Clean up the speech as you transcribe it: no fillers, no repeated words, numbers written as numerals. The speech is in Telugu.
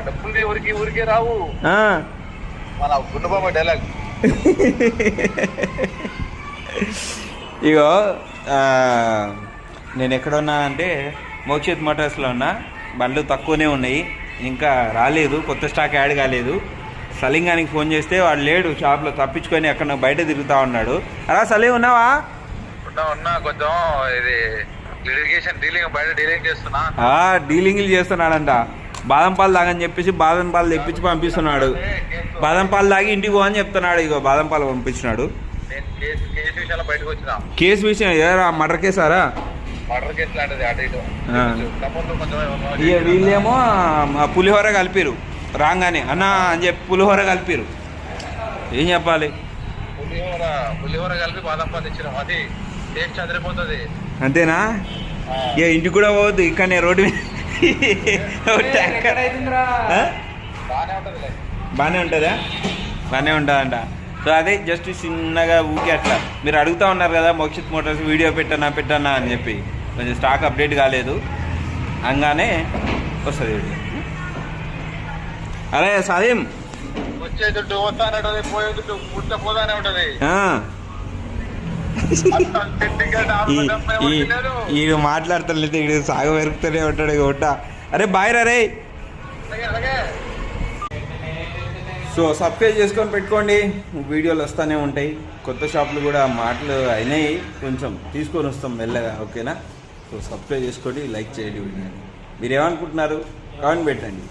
డబ్బులు ఊరికే రావు. మన గుండెబాబా డైలాగ్. ఇగో నేను ఎక్కడ ఉన్నా అంటే మోక్షిత్ మోటార్స్లో ఉన్నా. బండ్లు తక్కువనే ఉన్నాయి, ఇంకా రాలేదు, కొత్త స్టాక్ యాడ్ కాలేదు. సలీంగానికి ఫోన్ చేస్తే వాడు లేడు షాప్లో, తప్పించుకొని ఎక్కడ బయట తిరుగుతూ ఉన్నాడు. అలా సలీం ఉన్నావా? ఉన్నా కొంచెం ఇది లిటిగేషన్ డీలింగ్, బయట డీలింగ్ చేస్తున్నా. డీలింగ్లు చేస్తున్నాడంట. బాదం పాలు తాగని చెప్పేసి బాదం పాలు తెప్పించి పంపిస్తున్నాడు. బాదం పాలు తాగి ఇంటికి పో అని చెప్తున్నాడు. ఇగో బాదం పాలు పంపించినాడు. కేసు విషయం ఏరా? మర్డర్ కేసారా? వీళ్ళేమో పులిహోర కలిపిరు రాగానే, అన్న అని చెప్పి పులిహోర కలిపిరు. ఏం చెప్పాలి? పులిహోర కలిపి బాదం పాలు ఇచ్చినాం, అది టేస్ట్ చదిరిపోతుంది. అంతేనా? ఇక ఇంటికి కూడా పోవద్దు, ఇక్కడనే రోడ్డు మీద. బాగానే ఉంటుందా? బాగానే ఉంటుందంట. సో అదే జస్ట్ చిన్నగా ఊకే అట్లా మీరు అడుగుతూ ఉన్నారు కదా మోక్షిత్ మోటార్స్ వీడియో పెట్టన్నా అని చెప్పి. కొంచెం స్టాక్ అప్డేట్ కాలేదు, అనగానే వస్తుంది వీడియో. అరే సలీం, వచ్చే దుడ్డు వస్తానే ఉంటుంది, పోయే దుడ్డు పుట్ట పోతానే ఉంటుంది. ఈ మాట్లాడతలేదు, ఇడు సాగు పెరుగుతూనే ఉంటాడు. కొట్ట అరే బాయ్ రే. సో సబ్స్క్రైబ్ చేసుకొని పెట్టుకోండి, వీడియోలు వస్తూనే ఉంటాయి. కొత్త షాపులు కూడా మాటలు అయినాయి, కొంచెం తీసుకొని వస్తాం మెల్లగా, ఓకేనా? సో సబ్స్క్రైబ్ చేసుకోండి, లైక్ చేయండి. మీరు ఏమనుకుంటున్నారు కామెంట్ పెట్టండి.